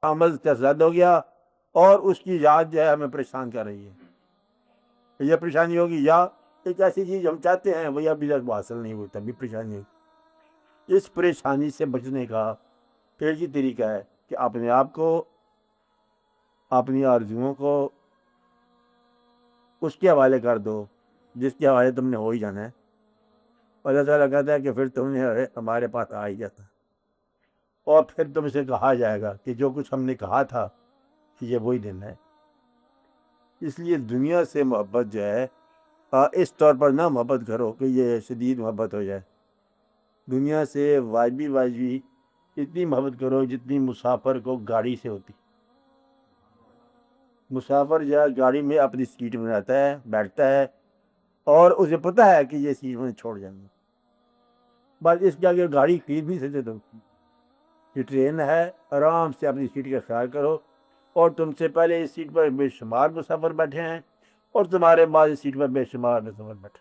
عمل کا زد ہو گیا اور اس کی یاد جو ہے ہمیں پریشان کر رہی ہے. یہ پریشانی ہوگی یا ایک ایسی چیز ہم چاہتے ہیں وہی ابھی تک حاصل نہیں ہوتا بھی پریشانی ہوگی. اس پریشانی سے بچنے کا ایک ہی طریقہ ہے کہ اپنے آپ کو اپنی آرزوؤں کو اس کے حوالے کر دو جس کے حوالے تم نے ہو ہی جانا ہے. اللہ تعالیٰ کہتا ہے کہ پھر تم نے ہمارے پاس آ ہی جاتا اور پھر تم سے کہا جائے گا کہ جو کچھ ہم نے کہا تھا یہ وہی دن ہے. اس لیے دنیا سے محبت جو ہے اس طور پر نہ محبت کرو کہ یہ شدید محبت ہو جائے. دنیا سے واجبی اتنی محبت کرو جتنی مسافر کو گاڑی سے ہوتی. مسافر جو ہے گاڑی میں اپنی سیٹ میں رہتا ہے بیٹھتا ہے اور اسے پتہ ہے کہ یہ سیٹ میں چھوڑ جائیں گے. بس اس کے آگے گاڑی خرید نہیں سکتے تم. یہ ٹرین ہے آرام سے اپنی سیٹ کا خیال کرو اور تم سے پہلے اس سیٹ پر بے شمار مسافر بیٹھے ہیں اور تمہارے بعد اس سیٹ پر بے شمار مسافر بیٹھے.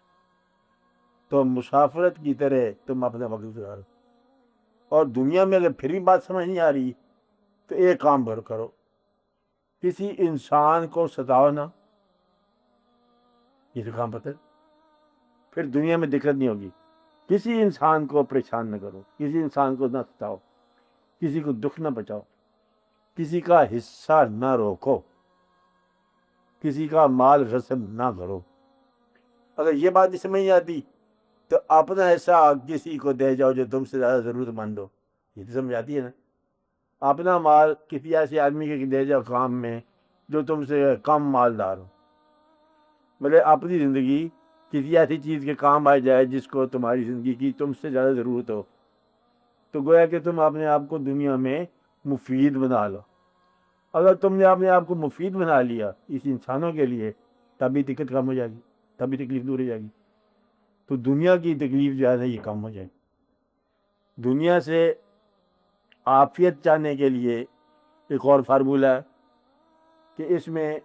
تو مسافرت کی طرح تم اپنا وقت گزارو. اور دنیا میں اگر پھر بھی بات سمجھ نہیں آ رہی تو ایک کام کرو کسی انسان کو ستاؤ نہ. یہ تو کام پتہ ہے پھر دنیا میں دقت نہیں ہوگی. کسی انسان کو پریشان نہ کرو کسی انسان کو نہ ستاؤ کسی کو دکھ نہ بچاؤ کسی کا حصہ نہ روکو کسی کا مال غصب نہ کرو. اگر یہ بات نہیں سمجھ نہیں آتی تو اپنا حصہ کسی کو دے جاؤ جو تم سے زیادہ ضرورت مند ہو. یہ تو سمجھ آتی ہے نا. اپنا مال کسی ایسے آدمی کے دے جاؤ کام میں جو تم سے کم مالدار ہو. بولے اپنی زندگی کسی ایسی چیز کے کام آ جائے جس کو تمہاری زندگی کی تم سے زیادہ ضرورت ہو تو گویا کہ تم اپنے آپ کو دنیا میں مفید بنا لو. اگر تم نے اپنے آپ کو مفید بنا لیا اس انسانوں کے لیے تبھی دقت کم ہو جائے گی تبھی تکلیف دور ہو جائے گی. تو دنیا کی تکلیف جو ہے نا یہ کم ہو جائے گی. دنیا سے عافیت چاہنے کے لیے ایک اور فارمولہ ہے کہ اس میں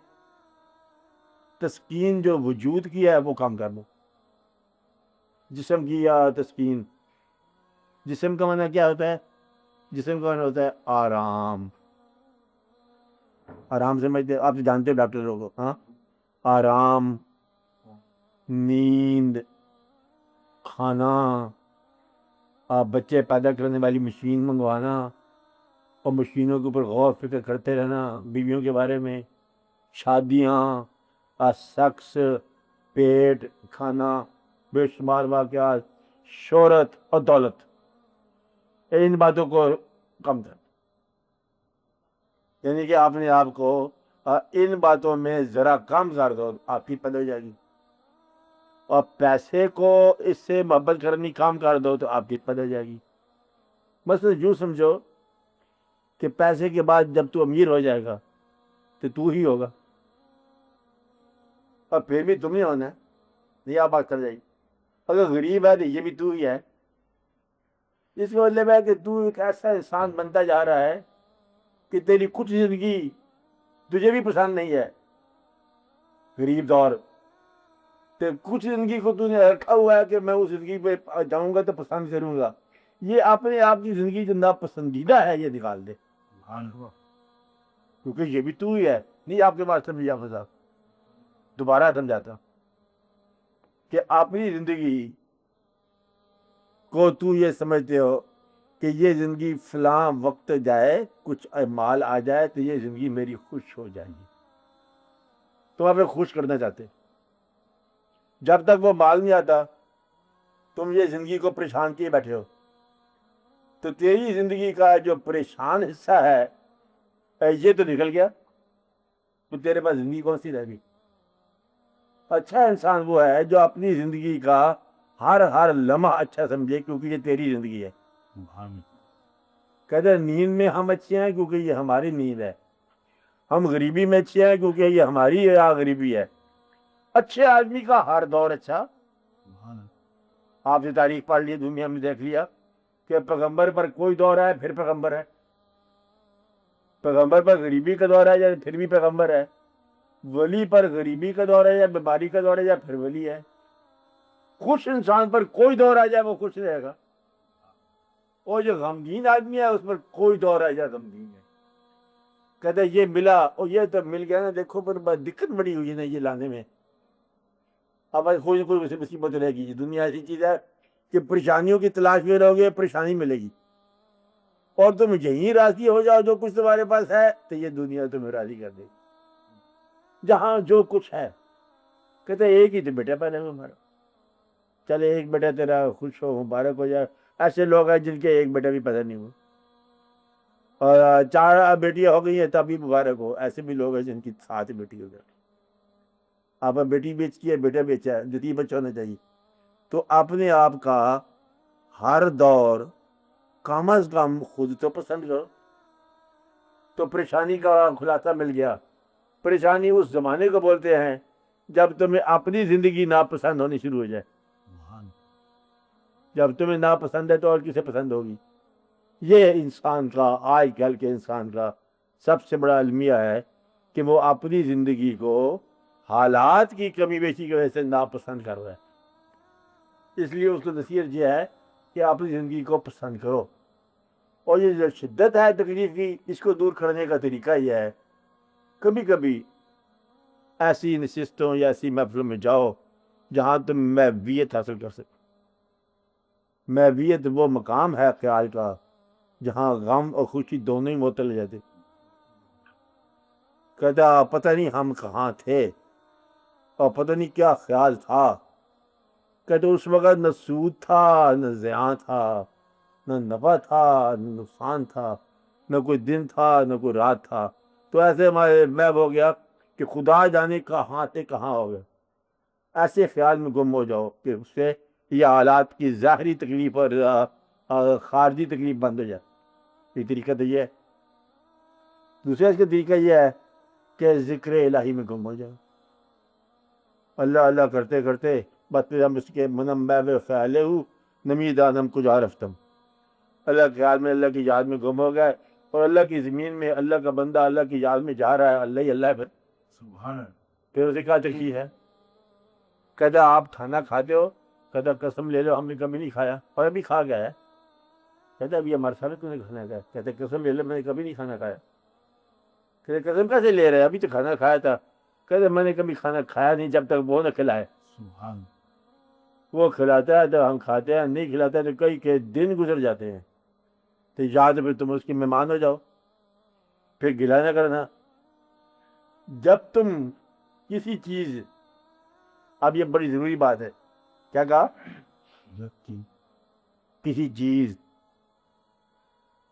تسکین جو وجود کی ہے وہ کم کر دو. جسم کی یا تسکین. جسم کا معنی کیا ہوتا ہے؟ جسم کا معنی ہوتا ہے آرام. آرام سمجھتے آپ جانتے ہو ڈاکٹر لوگوں ہاں آرام نیند کھانا بچے پیدا کرنے والی مشین منگوانا اور مشینوں کے اوپر غور فکر کرتے رہنا بیویوں کے بارے میں شادیاں سیکس پیٹ کھانا بے شمار واقعات شہرت اور دولت ان باتوں کو کم کر. یعنی کہ اپنے آپ کو ان باتوں میں ذرا کم کر دو آپ کی پیدا ہو جائے گی. اور پیسے کو اس سے محبت کرنی کام کر دو تو آپ کی پیدا ہو جائے گی. مثلا یوں سمجھو کہ پیسے کے بعد جب تو امیر ہو جائے گا تو ہی ہوگا اور پھر بھی تم نہیں ہونا ہے. یہ آپ بات کر جائے گی. اگر غریب ہے تو یہ بھی تو ہی ہے. اس کا مطلب ہے کہ تو ایک ایسا انسان بنتا جا رہا ہے کہ تیری کچھ زندگی تجھے بھی پسند نہیں ہے غریب دور تو کچھ زندگی کو تو نے رکھا ہوا ہے کہ میں اس زندگی پہ جاؤں گا تو پسند کروں گا. یہ اپنے آپ کی زندگی جو ناپسندیدہ ہے یہ نکال دے کیونکہ یہ بھی تو ہی ہے. نہیں آپ کے پاس سمجھا صاحب دوبارہ سمجھاتا کہ اپنی زندگی کو تو یہ سمجھتے ہو کہ یہ زندگی فلاں وقت جائے کچھ مال آ جائے تو یہ زندگی میری خوش ہو جائے گی. تم ہمیں خوش کرنا چاہتے. جب تک وہ مال نہیں آتا تم یہ زندگی کو پریشان کیے بیٹھے ہو تو تیری زندگی کا جو پریشان حصہ ہے یہ تو نکل گیا تو تیرے پاس زندگی کون سی رہ گئی. اچھا انسان وہ ہے جو اپنی زندگی کا ہر لمحہ اچھا سمجھے کیونکہ یہ تیری زندگی ہے. کہتے ہیں نیند میں ہم اچھے ہیں کیونکہ یہ ہماری نیند ہے. ہم غریبی میں اچھے ہیں کیونکہ یہ ہماری غریبی ہے. اچھے آدمی کا ہر دور اچھا. آپ نے تاریخ پڑھ لی دنیا میں دیکھ لیا کہ پیغمبر پر کوئی دور ہے پھر پیغمبر ہے. پیغمبر پر غریبی کا دور ہے یا پھر بھی پیغمبر ہے. ولی پر غریبی کا دور ہے یا بیماری کا دور ہے یا پھر ولی ہے. خوش انسان پر کوئی دور آ جائے وہ خوش رہے گا اور جو غمگین آدمی ہے اس پر کوئی دور آ جائے غمگین ہے. کہتے ہیں یہ ملا اور یہ تو مل گیا نا، دیکھو پر دقت بڑی ہوئی ہے نا یہ لانے میں. اب کوئی نہ کوئی مصیبت رہے گی. دنیا ایسی چیز ہے کہ پریشانیوں کی تلاش میں رہو گے پریشانی ملے گی، اور تم یہیں راضی ہو جاؤ جو کچھ تمہارے پاس ہے تو یہ دنیا تمہیں راضی کر دے گی. جہاں جو کچھ ہے، کہتے ہیں ایک ہی تو بیٹا پیدا ہوا ہمارا، چلے ایک بیٹا تیرا خوش ہو مبارک ہو جائے. ایسے لوگ ہیں جن کے ایک بیٹا بھی پیدا نہیں ہوا، اور 4 بیٹیاں ہو گئی ہیں تب بھی مبارک ہو. ایسے بھی لوگ ہیں جن کی 7 بیٹی ہو گئی. آپ بیٹی بیچ کی ہے بیٹا بیچا ہے، جو 3 بچہ ہونا چاہیے. تو اپنے آپ کا ہر دور کم از کم خود تو پسند کرو. تو پریشانی کا خلاصہ مل گیا. پریشانی اس زمانے کو بولتے ہیں جب تمہیں اپنی زندگی ناپسند ہونی شروع ہو جائے. جب تمہیں ناپسند ہے تو اور کسے پسند ہوگی؟ یہ انسان کا، آج کل کے انسان کا سب سے بڑا المیہ ہے کہ وہ اپنی زندگی کو حالات کی کمی بیشی کی وجہ سے ناپسند کر رہا ہے. اس لیے اس کو نصیحت یہ ہے کہ اپنی زندگی کو پسند کرو. اور یہ جو شدت ہے تکلیف کی، اس کو دور کرنے کا طریقہ یہ ہے، کبھی کبھی ایسی نشستوں یا ایسی محفلوں میں جاؤ جہاں تم محویت حاصل کر سکو. محویت وہ مقام ہے خیال کا جہاں غم اور خوشی دونوں ہی معطل ہو جاتے. کہتا پتہ نہیں ہم کہاں تھے اور پتہ نہیں کیا خیال تھا. کہتے اس وقت نہ سود تھا نہ زیاں تھا، نہ نفع تھا نہ نقصان تھا، نہ کوئی دن تھا نہ کوئی رات تھا. تو ایسے ہمارے محو ہو گیا کہ خدا جانے کہاں سے کہاں ہو گیا. ایسے خیال میں گم ہو جاؤ کہ اس سے یہ حالات کی ظاہری تکلیف اور خارجی تکلیف بند ہو جائے. یہ طریقہ تو یہ ہے. دوسرا اس کا طریقہ یہ ہے کہ ذکر الہی میں گم ہو جاؤ. اللہ اللہ کرتے کرتے بس ہم اس کے منم میں خیال ہوں نمی دانم کچھ عرفتم. اللہ کے خیال میں، اللہ کی یاد میں گم ہو گئے، اور اللہ کی زمین میں اللہ کا بندہ اللہ کی یاد میں جا رہا ہے. اللہ ہی اللہ ہے. پھر اسے کیا تکلیف ہے؟ کہتا آپ کھانا کھاتے ہو، کہتا قسم لے لو ہم نے کبھی نہیں کھایا، اور ابھی کھا گیا ہے. کہتا ابھی ہمارے سامنے تو نے کھانا کھایا. کہتے قسم لے لو میں نے کبھی نہیں کھانا کھایا. کہتے قسم کیسے لے رہے؟ ابھی تو کھانا کھایا تھا. کہتے میں نے کبھی کھانا کھایا نہیں جب تک وہ نہ کھلائے. وہ کھلاتا ہے تو ہم کھاتے ہیں، نہیں کھلاتا ہے تو کئی دن گزر جاتے ہیں. تو یاد پھر تم اس کے مہمان ہو جاؤ، پھر گلا نہ کرنا. جب تم کسی چیز، اب یہ بڑی ضروری بات ہے، کیا کہا؟ کسی چیز،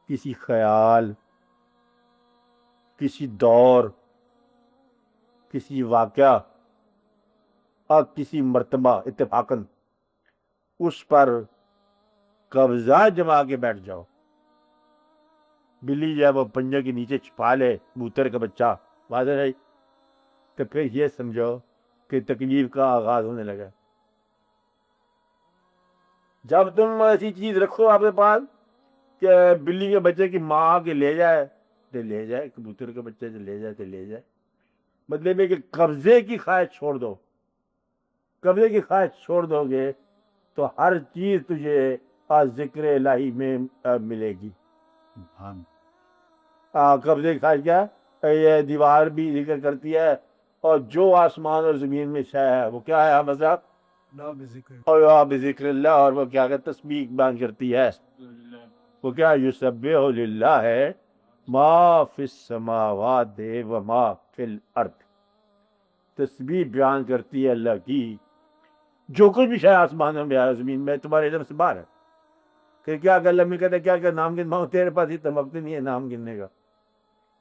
کسی خیال، کسی دور، کسی واقعہ اور کسی مرتبہ اتفاقاً اس پر قبضہ جما کے بیٹھ جاؤ. بلی جو ہے وہ پنجے کے نیچے چھپا لے کبوتر کا بچہ، واضح ہے، تو پھر یہ سمجھو کہ تکلیف کا آغاز ہونے لگا. جب تم ایسی چیز رکھو اپنے پاس کہ بلی کے بچے کی ماں کے لے جائے تو لے جائے، کبوتر کے بچے سے لے جائے تو لے جائے، مطلب ہے کہ قبضے کی خواہش چھوڑ دو. قبضے کی خواہش چھوڑ دو گے تو ہر چیز تجھے ذکر الہی میں ملے گی. قبضے کی خواہش کیا؟ یہ دیوار بھی ذکر کرتی ہے، اور جو آسمان اور زمین میں شے ہے وہ کیا ہے مذہب؟ اور بذکر اللہ. اور وہ کیا کہ تسبیح بیان کرتی ہے. وہ کیا یسبح للہ ہے ما فی السماوات و ما فی الارض. تسبیح بیان کرتی ہے اللہ کی جو کچھ بھی شاید آسمان میں ہے زمین میں تمہارے علم سے باہر ہے. کہ کیا کہ اللہ میں کہتا ہے کیا نام گنواؤں؟ تیرے پاس اتنا وقت نہیں ہے نام گننے کا.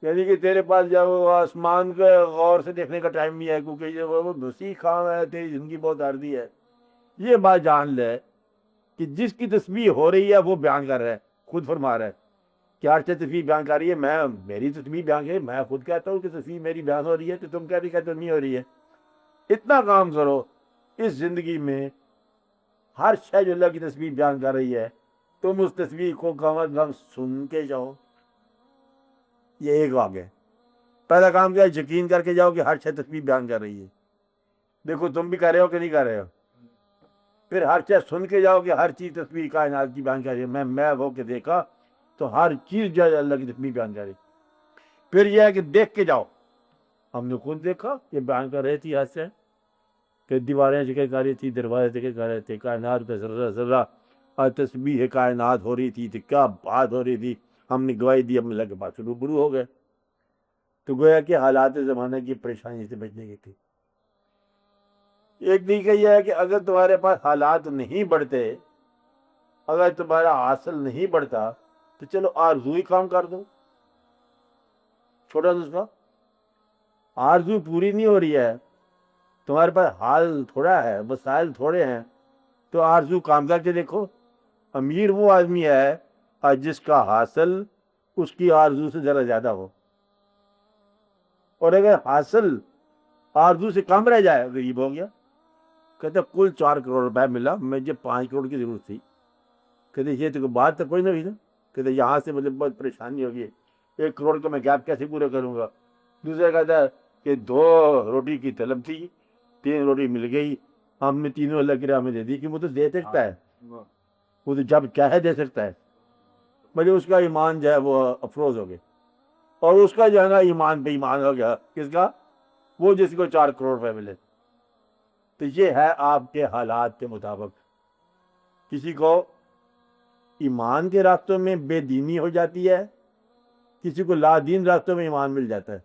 یعنی کہ تیرے پاس جب آسمان کو غور سے دیکھنے کا ٹائم نہیں ہے، کیونکہ وہ مسیح خام ہے، تیری زندگی بہت عارضی ہے. یہ بات جان لے کہ جس کی تسبیح ہو رہی ہے وہ بیان کر رہا ہے، خود فرما رہا ہے. کیا تسبیح بیان کر رہی ہے؟ میں میری تسبیح بیان کر، میں خود کہتا ہوں کہ تسبیح میری بیان ہو رہی ہے، تو تم کیا بھی کہتے ہو نہیں ہو رہی ہے. اتنا کام کرو اس زندگی میں، ہر شے جو اللہ کی تسبیح بیان کر رہی ہے تم اس تسبیح کو کم از کم سن کے جاؤ. یہ ایک واقعہ ہے. پہلا کام کیا ہے؟ یقین کر کے جاؤ کہ ہر شے تسبیح بیان کر رہی ہے. دیکھو تم بھی کر رہے ہو کہ نہیں کر رہے ہو. پھر ہر چیز سن کے جاؤ کہ ہر چیز تسبیح کائنات کی بیان کر رہی ہے. میں ہو کے دیکھا تو ہر چیز جو ہے اللہ کی تسبیح بیان کر رہی. پھر یہ ہے کہ دیکھ کے جاؤ. ہم نے خود دیکھا، یہ بیان کر رہے تھے آج سے کہ دیواریں جگہ کر رہی تھی، دروازے جگہ کر رہے تھے، کائنات کا ذرہ ذرہ اور تسبیح کائنات ہو رہی تھی، کیا بات ہو رہی تھی. ہم نے گواہی دی، ہم اللہ کے پاس روبرو ہو گئے. تو گویا کہ حالات زمانہ کی پریشانی سے بچنے کی تھی. ایک طریقہ یہ ہے کہ اگر تمہارے پاس حالات نہیں بڑھتے، اگر تمہارا حاصل نہیں بڑھتا، تو چلو آرزو ہی کام کر دو. چھوٹا نسخہ، آرزو پوری نہیں ہو رہی ہے، تمہارے پاس حال تھوڑا ہے، وسائل تھوڑے ہیں، تو آرزو کام کر کے دیکھو. امیر وہ آدمی ہے جس کا حاصل اس کی آرزو سے ذرا زیادہ ہو، اور اگر حاصل آرزو سے کم رہ جائے غریب ہو گیا. کہتے کل 4 کروڑ روپے ملا، مجھے 5 کروڑ کی ضرورت تھی. کہتے یہ تو بات تو کوئی نہ ہوئی نا. کہتے یہاں سے مجھے بہت پریشانی ہوگی، 1 کروڑ کا میں گیپ کیسے پورا کروں گا. دوسرا کہتا ہے کہ 2 روٹی کی طلب تھی، 3 روٹی مل گئی، ہم نے تینوں اللہ کی راہ میں دے دی. کہ وہ تو دے سکتا ہے، وہ تو جب چاہے دے سکتا ہے. بھلے اس کا ایمان جو ہے وہ افروز ہو گیا، اور اس کا جو ہے نا ایمان بے ایمان ہو گیا. کس کا؟ وہ جس کو 4 کروڑ روپے ملے. تو یہ ہے آپ کے حالات کے مطابق. کسی کو ایمان کے راستوں میں بے دینی ہو جاتی ہے، کسی کو لا دین راستوں میں ایمان مل جاتا ہے.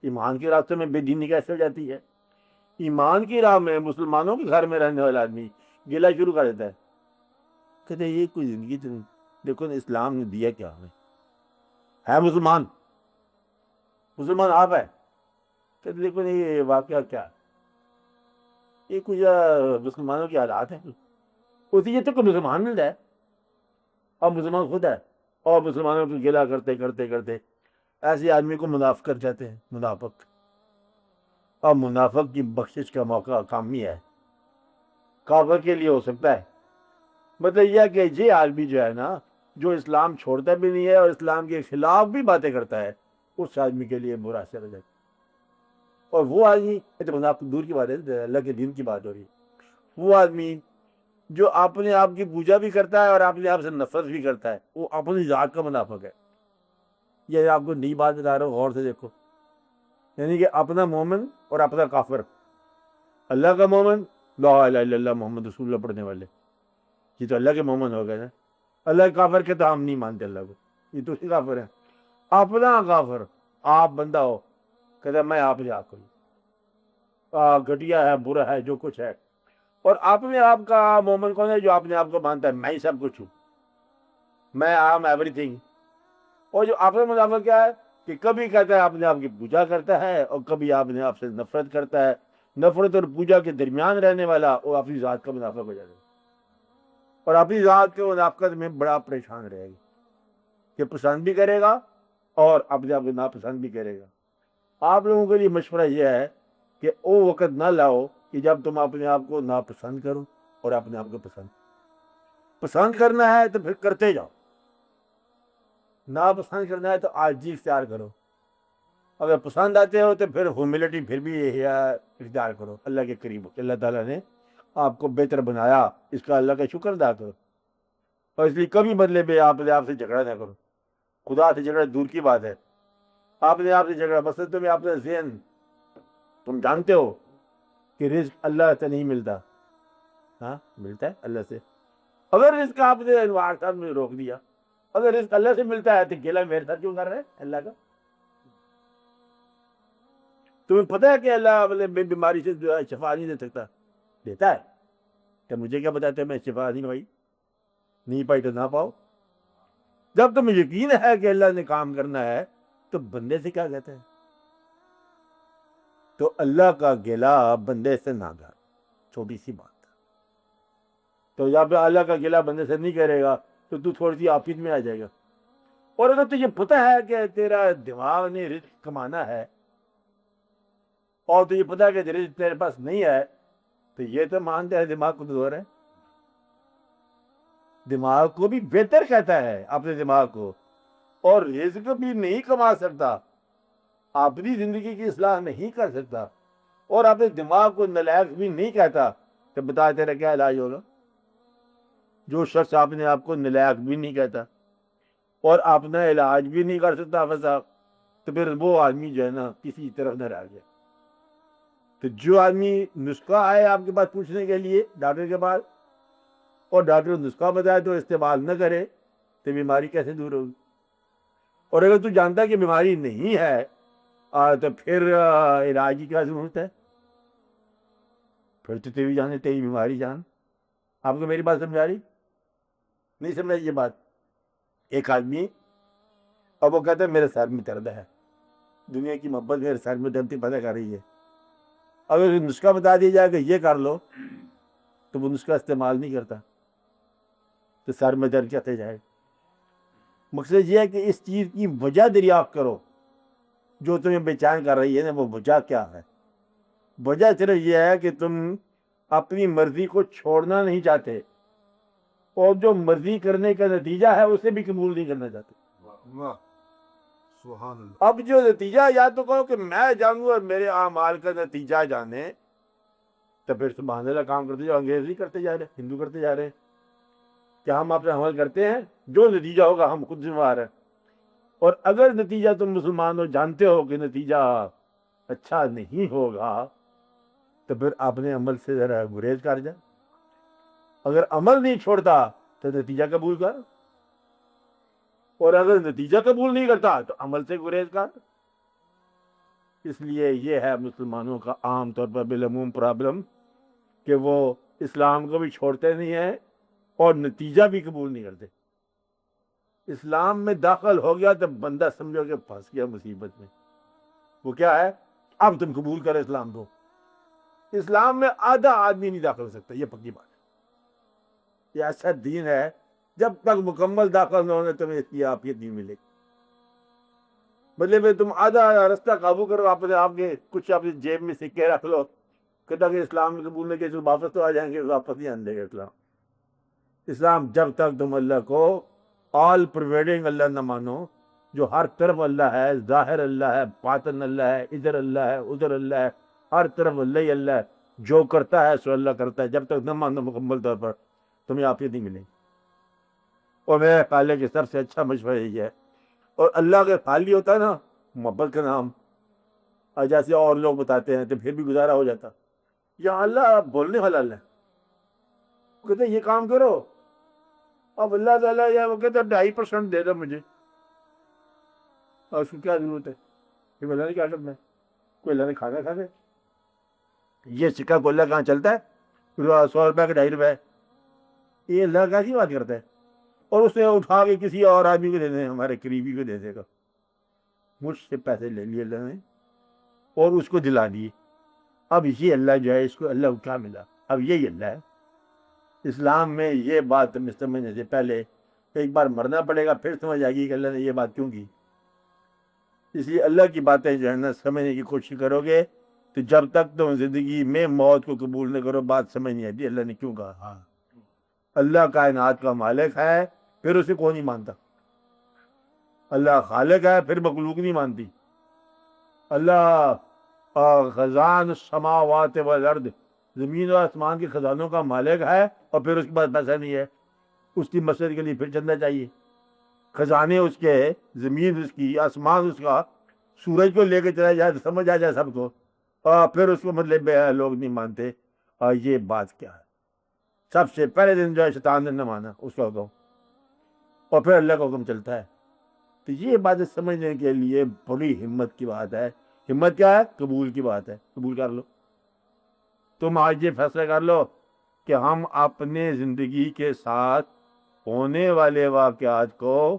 ایمان کے راستوں میں بے دینی کیسے ہو جاتی ہے؟ ایمان کی راہ میں مسلمانوں کے گھر میں رہنے والا آدمی گلا شروع کر دیتا ہے. کہتے ہیں یہ کوئی زندگی تو نہیں. دیکھو نا اسلام نے دیا کیا ہمیں. ہے مسلمان آپ ہے. کہتے دیکھو نا یہ واقعہ کیا ہے، یہ کچھ مسلمانوں کے حالات ہیں. اسی یہ تو کوئی مسلمان مل جائے، اور مسلمان خود ہے، اور مسلمانوں کو گلا کرتے کرتے کرتے ایسے آدمی کو منافق کر جاتے ہیں. منافق، اور منافق کی بخشش کا موقع کام ہی ہے. کافر کے لیے ہو سکتا ہے. مطلب یہ کہ یہ آدمی جو ہے نا، جو اسلام چھوڑتا بھی نہیں ہے اور اسلام کے خلاف بھی باتیں کرتا ہے، اس آدمی کے لیے برا اثر ہو جاتا ہے. اور وہ آدمی، تو منافق دور کی بات ہے، اللہ کے دین کی بات ہو رہی ہے. وہ آدمی جو اپنے آپ کی پوجا بھی کرتا ہے اور اپنے آپ سے نفرت بھی کرتا ہے، وہ اپنی ذات کا منافق ہے. یہ آپ کو نئی بات بتا رہا ہوں، غور سے دیکھو. یعنی کہ اپنا مومن اور اپنا کافر. اللہ کا مومن لا الہ الا اللہ محمد رسول اللہ پڑھنے والے، یہ تو اللہ کے مومن ہو گئے نا. اللہ کے کافر کے تو ہم نہیں مانتے اللہ کو، یہ تو اسی کافر ہے. اپنا کافر، آپ بندہ ہو، کہتا میں آپ سے آپ کو گھٹیا ہے، برا ہے، جو کچھ ہے. اور اپنے آپ کا مومن کون ہے؟ جو اپنے آپ کو مانتا ہے میں ہی سب کچھ ہوں، میں آم ایوری تھنگ. اور جو اپنا منافق کیا ہے کہ کبھی کہتا ہے اپنے آپ کی پوجا کرتا ہے، اور کبھی اپنے آپ سے نفرت کرتا ہے. نفرت اور پوجا کے درمیان رہنے والا وہ اپنی ذات کا منافق ہو جاتا ہے، اور اپنی ذات کے منافقت میں بڑا پریشان رہے گا کہ پسند بھی کرے گا اور اپنے آپ کو ناپسند بھی کرے گا. آپ لوگوں کے لیے مشورہ یہ ہے کہ وہ وقت نہ لاؤ کہ جب تم اپنے آپ کو ناپسند کرو اور اپنے آپ کو پسند کرنا ہے تو پھر کرتے جاؤ. ناپسند کرنا ہے تو عاجزی اختیار کرو. اگر پسند آتے ہو تو پھر ہیوملٹی پھر بھی اختیار کرو. اللہ کے قریب ہو، اللہ تعالیٰ نے آپ کو بہتر بنایا، اس کا اللہ کا شکر ادا کرو. اور اس لیے کبھی بدلے میں آپ نے آپ سے جھگڑا نہ کرو. خدا سے جھگڑا دور کی بات ہے، آپ نے آپ سے جھگڑا. بس تمہیں اپنا ذہن، تم جانتے ہو کہ رزق اللہ سے نہیں ملتا. ہاں ملتا ہے اللہ سے. اگر رزق آپ نے انوار صاحب نے روک دیا، اگر رزق اللہ سے ملتا ہے تو گلا میرے ساتھ کیوں کر رہے ہیں اللہ کا؟ تمہیں پتہ ہے کہ اللہ میں بیماری سے شفا نہیں دے سکتا؟ دیتا ہے. کہ مجھے کیا بتاتے میں شفا نہیں پائی تو نہ پاؤ. جب تمہیں یقین ہے کہ اللہ نے کام کرنا ہے تو بندے سے کیا کہتے ہیں؟ تو اللہ کا گلا بندے سے نہ کر، چھوٹی سی بات. تو جب اللہ کا گلا بندے سے نہیں کرے گا تو تھوڑی سی آفت میں آ جائے گا. اور اگر تجھے پتہ ہے کہ تیرا دماغ نے رزق کمانا ہے، اور تجھے پتہ ہے کہ رزق تیرے پاس نہیں ہے، تو یہ تو مانتے ہیں دماغ کو دور ہے. دماغ کو بھی بہتر کہتا ہے اپنے دماغ کو، اور رزق بھی نہیں کما سکتا، اپنی زندگی کی اصلاح نہیں کر سکتا، اور اپنے دماغ کو نالائق بھی نہیں کہتا. تو بتا تیرا کیا علاج ہوگا؟ جو شخص اپنے آپ کو نالائق بھی نہیں کہتا اور اپنا علاج بھی نہیں کر سکتا، تو پھر وہ آدمی جو ہے نا کسی طرف نہ رہ گیا. تو جو آدمی نسخہ آئے آپ کے پاس پوچھنے کے لیے ڈاکٹر کے پاس, اور ڈاکٹر نسخہ بتائے تو استعمال نہ کرے, تو بیماری کیسے دور ہوگی؟ اور اگر تو جانتا ہے کہ بیماری نہیں ہے تو پھر علاج کی کیا ضرورت ہے؟ پھر تو تیری جان ہے تیری بیماری جان. آپ کو میری بات سمجھا رہی؟ نہیں سمجھا یہ بات؟ ایک آدمی اب وہ کہتا ہے میرے سر میں درد ہے, دنیا کی محبت میرے سر میں درد پیدا کر رہی ہے. اگر نسخہ بتا دیا جائے کہ یہ کر لو تو وہ نسخہ استعمال نہیں کرتا, تو سر میں درد کہتے جائے. مقصد یہ ہے کہ اس چیز کی وجہ دریافت کرو جو تمہیں بے چین کر رہی ہے نا, وہ وجہ کیا ہے؟ وجہ صرف یہ ہے کہ تم اپنی مرضی کو چھوڑنا نہیں چاہتے, اور جو مرضی کرنے کا نتیجہ ہے اسے بھی قبول نہیں کرنا چاہتے. واہ سبحان اللہ. اب جو نتیجہ, یا تو کہو کہ میں جانوں اور میرے اعمال کا نتیجہ جانے, تو پھر سبحان اللہ کام کرتے جاؤ. انگریزی کرتے جا رہے ہیں, ہندو کرتے جا رہے ہیں. کیا ہم اپنا عمل کرتے ہیں؟ جو نتیجہ ہوگا ہم خود ذمہ دار ہیں. اور اگر نتیجہ تم مسلمان ہو جانتے ہو کہ نتیجہ اچھا نہیں ہوگا, تو پھر اپنے عمل سے ذرا گریز کر جا. اگر عمل نہیں چھوڑتا تو نتیجہ قبول کر, اور اگر نتیجہ قبول نہیں کرتا تو عمل سے گریز کر. اس لیے یہ ہے مسلمانوں کا عام طور پر بالعموم پرابلم کہ وہ اسلام کو بھی چھوڑتے نہیں ہیں اور نتیجہ بھی قبول نہیں کرتے. اسلام میں داخل ہو گیا تو بندہ سمجھو کہ پھنس گیا مصیبت میں. وہ کیا ہے؟ اب تم قبول کرو اسلام کو. اسلام میں آدھا آدمی نہیں داخل ہو سکتا, یہ پکی بات ہے. یہ ایسا دین ہے جب تک مکمل داخل نہ ہونے تمہیں اس کی عافیت نہیں ملے گی. مطلب تم آدھا رستہ قابو کرو, آپ کے کچھ اپنی جیب میں سکے رکھ لو کہ تاکہ اسلام قبول نہیں کیا واپس تو آ جائیں گے, واپس نہیں آنے دے گا اسلام. اسلام جب تک تم اللہ کو آل پرویڈنگ اللہ نہ مانو, جو ہر طرف اللہ ہے, ظاہر اللہ ہے, باطن اللہ ہے, ادھر اللہ ہے, ادھر اللہ ہے, ہر طرف اللہ ہی اللہ ہے, جو کرتا ہے سو اللہ کرتا ہے, جب تک نہ مانو مکمل طور پر تمہیں عافیت نہیں ملے گی. اور میرے خیال ہے کہ سب سے اچھا مشورہ یہ ہے. اور اللہ کے خالی ہوتا ہے نا محبت کا نام, اور جیسے اور لوگ بتاتے ہیں تو پھر بھی گزارا ہو جاتا. یا اللہ بولنے والا اللہ ہے, وہ کہتے ہیں یہ کام کرو, اب اللہ تعالیٰ یا وہ کہتے ہیں 2.5% دے دو مجھے, اور اس کو کیا ضرورت ہے؟ پھر اللہ نے کیا کرنا ہے؟ کوئی اللہ نے کھانا کھانا ہے؟ یہ سکہ کو اللہ کہاں چلتا ہے؟ 100 روپے کا 2.5 روپے, یہ اللہ کیسی بات کرتا ہے؟ اور اسے اٹھا کے کسی اور آدمی کو دے دیں, ہمارے قریبی کو دے دے گا. مجھ سے پیسے لے لیے اللہ نے اور اس کو دلا دیے. اب یہ اللہ جو ہے, اس کو اللہ کو کیا ملا؟ اب یہی اللہ ہے. اسلام میں یہ بات تمہیں سمجھنے سے پہلے ایک بار مرنا پڑے گا, پھر سمجھ آئے گی کہ اللہ نے یہ بات کیوں کی. اس لیے اللہ کی باتیں جو ہے نا سمجھنے کی کوشش کرو گے تو جب تک تم زندگی میں موت کو قبول نہ کرو بات سمجھ نہیں آتی اللہ نے کیوں کہا. ہاں اللہ کائنات کا مالک ہے, پھر اسے کون نہیں مانتا. اللہ خالق ہے, پھر مخلوق نہیں مانتی. اللہ خزان السماوات والارض, زمین اور آسمان کے خزانوں کا مالک ہے, اور پھر اس کے پاس پیسہ نہیں ہے. اس کی مسجد کے لیے پھر چندہ چاہیے. خزانے اس کے, زمین اس کی, آسمان اس کا, سورج کو لے کے چلا جائے تو سمجھ آ جائے سب کو, اور پھر اس کو مطلب لوگ نہیں مانتے. اور یہ بات کیا ہے؟ سب سے پہلے دن جو ہے شیطان نے نہ مانا اس کا حکم, اور پھر اللہ کا حکم چلتا ہے. تو یہ باتیں سمجھنے کے لیے بڑی ہمت کی بات ہے. ہمت کیا ہے؟ قبول کی بات ہے. قبول کر لو. تم آج یہ فیصلہ کر لو کہ ہم اپنے زندگی کے ساتھ ہونے والے واقعات کو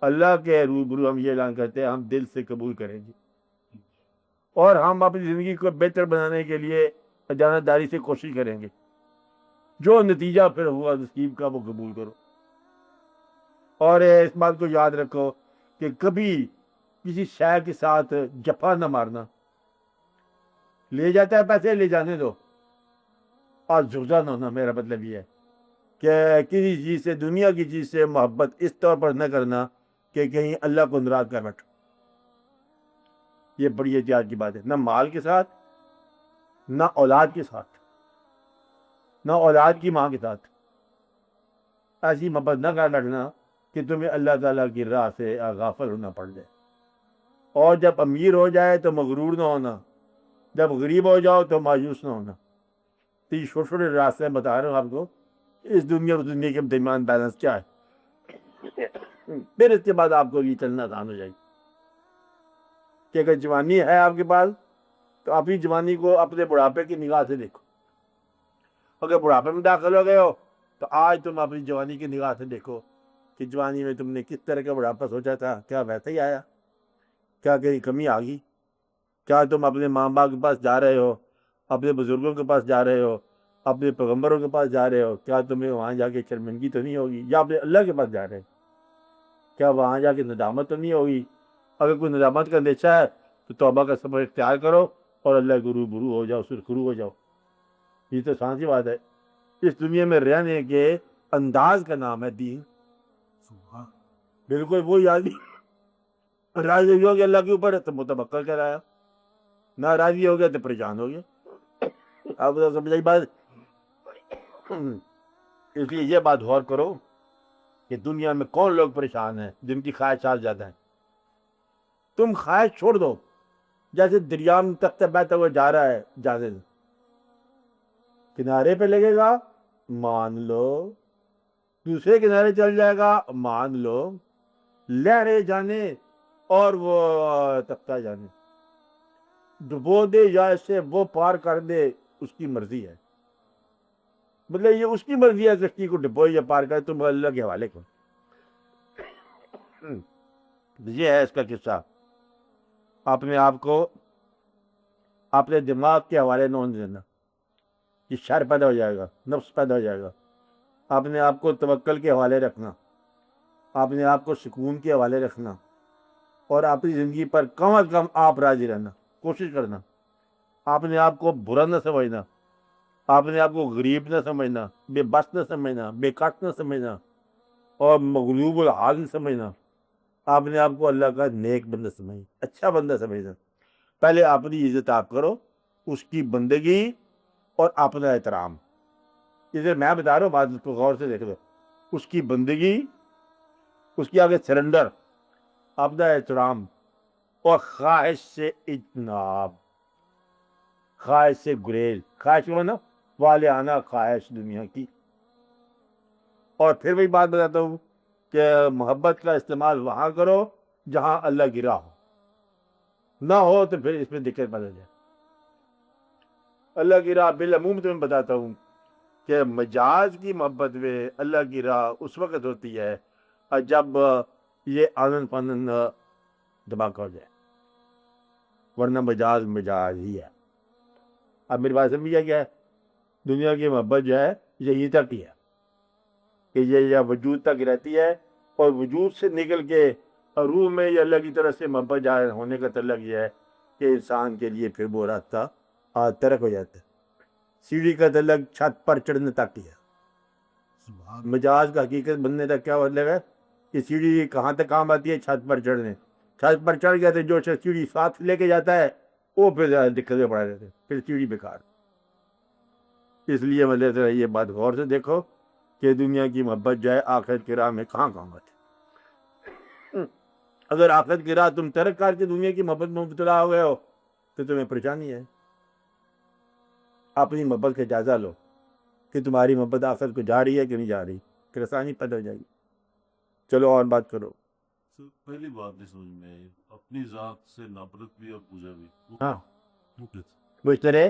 اللہ کے روبرو ہم یہ اعلان کرتے ہیں ہم دل سے قبول کریں گے, اور ہم اپنی زندگی کو بہتر بنانے کے لیے جانبداری سے کوشش کریں گے. جو نتیجہ پھر ہوا نصیب کا وہ قبول کرو. اور اس بات کو یاد رکھو کہ کبھی کسی شے کے ساتھ جفا نہ مارنا. لے جاتا ہے پیسے, لے جانے دو, اور جھگڑا نہ ہونا. میرا مطلب یہ ہے کہ کسی چیز سے, دنیا کی چیز سے محبت اس طور پر نہ کرنا کہ کہیں اللہ کو ناراض کر بیٹھو. یہ بڑی احتیاط کی بات ہے. نہ مال کے ساتھ, نہ اولاد کے ساتھ, نہ اولاد کی ماں کے ساتھ ایسی محبت نہ کر بیٹھنا کہ تمہیں اللہ تعالیٰ کی راہ سے غافل ہونا پڑ جائے. اور جب امیر ہو جائے تو مغرور نہ ہونا، جب غریب ہو جاؤ تو مایوس نہ ہونا۔ تو یہ چھوٹے چھوٹے راستے میں بتا رہا ہوں آپ کو، اس دنیا اور دنیا کے درمیان بیلنس کیا ہے۔ پھر اس کے بعد آپ کو یہ چلنا آسان ہو جائے گی کہ اگر جوانی ہے آپ کے پاس تو اپنی جوانی کو اپنے بڑھاپے کی نگاہ سے دیکھو۔ اگر بڑھاپے میں داخل ہو گئے ہو تو آج تم اپنی جوانی کی نگاہ سے دیکھو کہ جوانی میں تم نے کس طرح کا بڑھاپا سوچا تھا، کیا ویسا ہی آیا؟ کیا کہیں کمی آ گئی؟ کیا تم اپنے ماں باپ کے پاس جا رہے ہو، اپنے بزرگوں کے پاس جا رہے ہو، اپنے پیغمبروں کے پاس جا رہے ہو، کیا تمہیں وہاں جا کے شرمندگی تو نہیں ہوگی؟ یا اپنے اللہ کے پاس جا رہے ہو، کیا وہاں جا کے ندامت تو نہیں ہوگی؟ اگر کوئی ندامت کا اندیشہ ہے تو توبہ کا سبب اختیار کرو اور اللہ کے روبرو ہو جاؤ، سرخرو ہو جاؤ۔ یہ تو سانسی بات ہے۔ اس دنیا میں رہنے کے انداز کا نام ہے دین۔ سبحان بالکل وہی آدمی راضی ہو گیا اللہ کے اوپر تو متبکر کرایا، ناراضی ہو گیا تو پریشان ہو گیا۔ آپ سمجھ آئی بات؟ اس لیے یہ بات غور کرو کہ دنیا میں کون لوگ پریشان ہیں جن کی خواہشات زیادہ ہیں۔ تم خواہش چھوڑ دو، جیسے دریا میں تختہ بہتا ہوا جا رہا ہے جہاز، کنارے پہ لگے گا مان لو، دوسرے کنارے چل جائے گا مان لو، لہریں جانے اور وہ تختہ جانے، ڈبو دے یا اسے وہ پار کر دے، اس کی مرضی ہے۔ مطلب یہ اس کی مرضی ہے کشتی کو ڈبو یا پار کرے، تم اللہ کے حوالے کرو۔ یہ ہے اس کا قصہ۔ اپنے آپ کو اپنے دماغ کے حوالے نہ ہونے دینا، یہ شر پیدا ہو جائے گا، نفس پیدا ہو جائے گا۔ اپنے آپ کو توکل کے حوالے رکھنا، اپنے آپ کو سکون کے حوالے رکھنا، اور اپنی زندگی پر کم از کم آپ راضی رہنا، کوشش کرنا۔ اپنے آپ کو برا نہ سمجھنا، اپنے آپ کو غریب نہ سمجھنا، بے بس نہ سمجھنا، بے کس نہ سمجھنا، اور مغلوب الحال نہ سمجھنا۔ اپنے آپ کو اللہ کا نیک بندہ سمجھنا، اچھا بندہ سمجھنا۔ پہلے اپنی عزت آپ کرو، اس کی بندگی اور اپنا احترام۔ اسے میں بتا رہا ہوں، بات اس کو غور سے دیکھ لو۔ اس کی بندگی، اس کی آگے سرنڈر، اپنا احترام، اور خواہش سے اجتناب، خواہش سے گریز۔ خواہش کو نا والے آنا خواہش دنیا کی۔ اور پھر وہی بات بتاتا ہوں کہ محبت کا استعمال وہاں کرو جہاں اللہ کی راہ ہو، نہ ہو تو پھر اس میں دقت پیدا جائے۔ اللہ کی راہ بالعموم تمہیں بتاتا ہوں کہ مجاز کی محبت میں اللہ کی راہ اس وقت ہوتی ہے جب یہ آنن فانن دھماکہ ہو جائے، ورنہ مجاز مجاز ہی ہے۔ اب میری بات سمجھ گیا کیا ہے؟ دنیا کی محبت جو ہے یہی تک ہی ہے کہ یہ وجود تک رہتی ہے، اور وجود سے نکل کے روح میں یہ اللہ کی طرف سے محبت ظاہر ہونے کا تعلق یہ ہے کہ انسان کے لیے پھر وہ راستہ ترک ہو جاتا ہے۔ سیڑھی کا تعلق چھت پر چڑھنے تک ہی ہے۔ سبحان مجاز کا حقیقت بننے تک کیا مطلب ہے کہ سیڑھی کہاں تک کام آتی ہے؟ چھت پر چڑھنے۔ چھت پر چڑھ گیا تو جو شخص سیڑھی ساتھ لے کے جاتا ہے وہ پھر زیادہ دقت میں پڑا رہتا ہے، پھر سیڑھی بیکار۔ اس لیے مطلب یہ بات غور سے دیکھو کہ دنیا کی محبت جو ہے آخرت کی راہ میں کہاں کام آتی ہے۔ اگر آخرت کی راہ تم ترک کر کے دنیا کی محبت میں مبتلا ہو گئے ہو تو تمہیں پریشانی ہے۔ اپنی محبت کا جائزہ لو کہ تمہاری محبت آخرت کو جا رہی ہے کہ نہیں جا رہی، پھر آسانی پیدا ہو جائے گی۔ چلو اور بات کرو۔ سر پہلی بات نہیں سمجھ میں آئی، اپنی ذات سے نفرت بھی اور پوجا بھی، ہاں، وہ کیسے؟ وہ اس طرح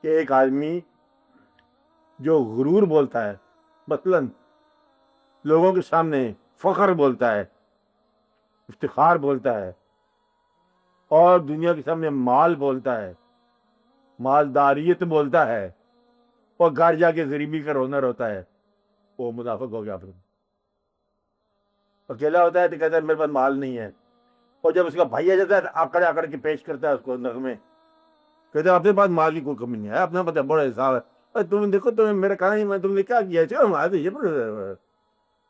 کہ ایک آدمی جو غرور بولتا ہے، مثلاً لوگوں کے سامنے فخر بولتا ہے، افتخار بولتا ہے، اور دنیا کے سامنے مال بولتا ہے، مالداریت بولتا ہے، اور گھر جا کے غریبی کا رونا روتا ہے، وہ منافق ہو گیا۔ پھر اکیلا ہوتا ہے تو کہتا ہے میرے پاس مال نہیں ہے، اور جب اس کا بھائی آ جاتا ہے تو آکڑ آکڑ کے پیش کرتا ہے اس کو نغمے، کہتے ہیں اپنے پاس مال کی کوئی کمی نہیں ہے، اپنا پتہ بڑا حساب ہے۔ اور تم دیکھو تمہیں میرا کہا نہیں، میں تم نے کیا کیا؟ چلو ہمارا تو یہ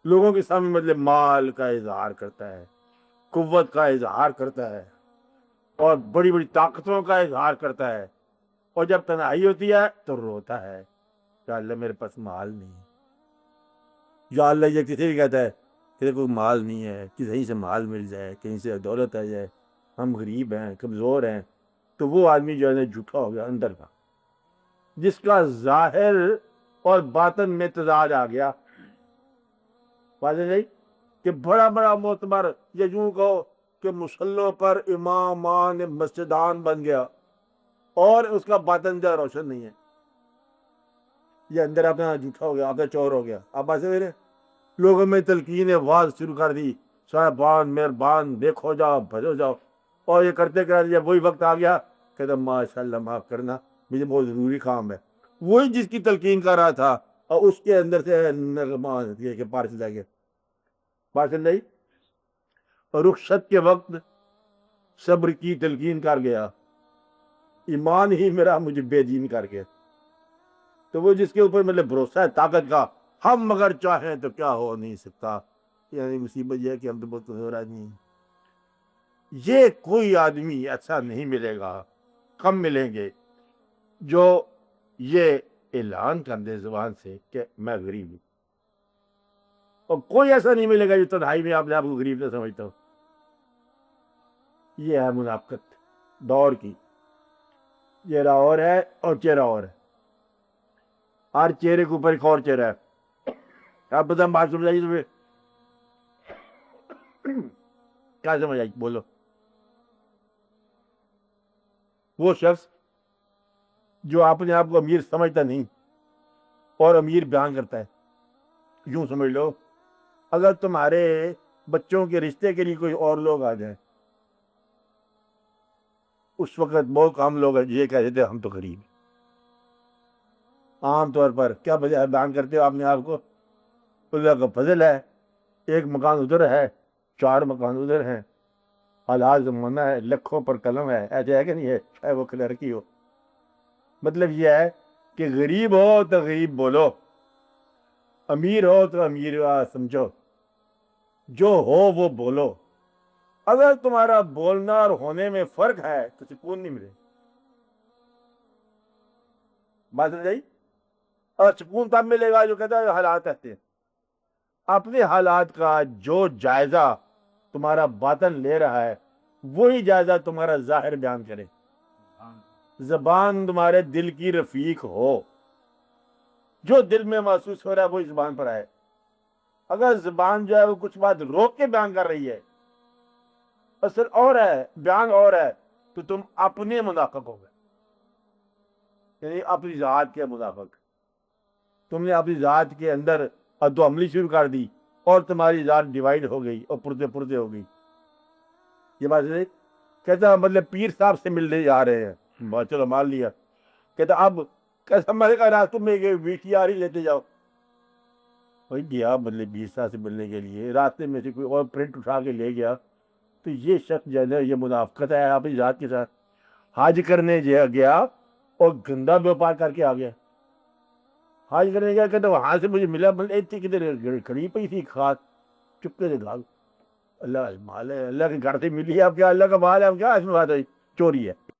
لوگوں کے سامنے مطلب مال کا اظہار کرتا ہے، قوت کا اظہار کرتا ہے، اور بڑی بڑی طاقتوں کا اظہار کرتا ہے، اور جب تنہائی ہوتی ہے تو روتا ہے کہ اللہ میرے پاس مال نہیں ہے۔ یا اللہ یہ کسی بھی کہتا ہے کہ کوئی مال نہیں ہے، کہیں سے مال مل جائے، کہیں سے دولت آ جائے، ہم غریب ہیں کمزور ہیں، تو وہ آدمی جو ہے نا جھوٹا ہو گیا اندر کا، جس کا ظاہر اور باطن میں تضاد آ گیا، واضح نہیں کہ بڑا بڑا معتبر، یہ یوں کہو کہ مسلوں پر امامان مسجدان بن گیا اور اس کا باطن جو روشن نہیں ہے، یہ اندر اپنا جھوٹا ہو گیا، اپنا چور ہو گیا۔ آپ بات سمجھ رہے ہیں؟ لوگوں میں تلقین واز شروع کر دی، صاحبان مہربان دیکھو جاؤ بھجو جاؤ، اور یہ کرتے کرتے جب وہی وقت آ گیا کہتا ماشاء اللہ معاف کرنا مجھے بہت ضروری کام ہے، وہی جس کی تلقین کر رہا تھا اور اس کے اندر سے نغمہ یہ کہ پار چلا گیا، پار چل رہی، رخصت کے وقت صبر کی تلقین کر گیا، ایمان ہی میرا مجھے بے دین کر گیا۔ تو وہ جس کے اوپر مطلب بھروسہ ہے طاقت کا، ہم مگر چاہیں تو کیا ہو نہیں سکتا، یعنی مصیبت یہ ہے کہ ہم تو بہت ہو رہا نہیں، یہ کوئی آدمی ایسا نہیں ملے گا، کم ملیں گے جو یہ اعلان کر دے زبان سے کہ میں غریب ہوں، اور کوئی ایسا نہیں ملے گا جو تنہائی میں اپنے آپ کو غریب نہ سمجھتا ہو۔ یہ ہے منافقت دور کی، چہرہ اور ہے اور چہرہ اور ہے، ہر چہرے کے اوپر ایک اور چہرہ ہے۔ آپ بتا بات سمجھائیے تمہیں کیا سمجھ آئی بولو؟ وہ شخص جو اپنے آپ کو امیر سمجھتا نہیں اور امیر بیان کرتا ہے، یوں سمجھ لو اگر تمہارے بچوں کے رشتے کے لیے کوئی اور لوگ آ جائیں، اس وقت بہت کم لوگ ہیں یہ کہتے تھے ہم تو غریب ہیں۔ عام طور پر کیا بیان کرتے ہو اپنے آپ کو؟ اللہ کا فضل ہے، ایک مکان ادھر ہے، 4 مکان ادھر ہیں، حالات زمانہ ہے، لکھوں پر قلم ہے، ایسے ہے کہ نہیں ہے، چاہے وہ کلرکی ہو۔ مطلب یہ ہے کہ غریب ہو تو غریب بولو، امیر ہو تو امیر سمجھو، جو ہو وہ بولو۔ اگر تمہارا بولنا اور ہونے میں فرق ہے تو سکون نہیں ملے، بات سمجھ آئی؟ اور سکون تب ملے گا جو کہتا ہے حالات ایسے ہیں۔ اپنے حالات کا جو جائزہ تمہارا باطن لے رہا ہے وہی جائزہ تمہارا ظاہر بیان کرے، زبان تمہارے دل کی رفیق ہو، جو دل میں محسوس ہو رہا ہے وہی زبان پر آئے۔ اگر زبان جو ہے وہ کچھ بات روک کے بیان کر رہی ہے، اصل اور ہے بیان اور ہے، تو تم اپنے منافق ہو گئے، یعنی اپنی ذات کے منافق۔ تم نے اپنی ذات کے اندر عدو عملی شروع کر دی اور تمہاری ذات ڈیوائیڈ ہو گئی اور پردے پردے ہو گئی۔ یہ بات ہے کہتا مطلب پیر صاحب سے ملنے جا رہے ہیں، چلو مان لیا، کہتا اب کیسا میں کہا راستوں میں VTR ہی لیتے جاؤ، وہی گیا مطلب پیر صاحب سے ملنے کے لیے، راستے میں سے کوئی اور پرنٹ اٹھا کے لے گیا، تو یہ شخص جو ہے یہ منافقت ہے اپنی ذات کے ساتھ۔ حج کرنے گیا اور گندا بیوپار کر کے آ گیا، حج کرنے گیا کہتا وہاں سے مجھے ملا اتنی کدھر کھڑی پئی تھی خاص، چپکے سے گھاگ، اللہ مال ہے، اللہ کے گھر سے ملی ہے، اب کیا اللہ کا مال ہے، اب کیا اس میں بات ہے، چوری ہے۔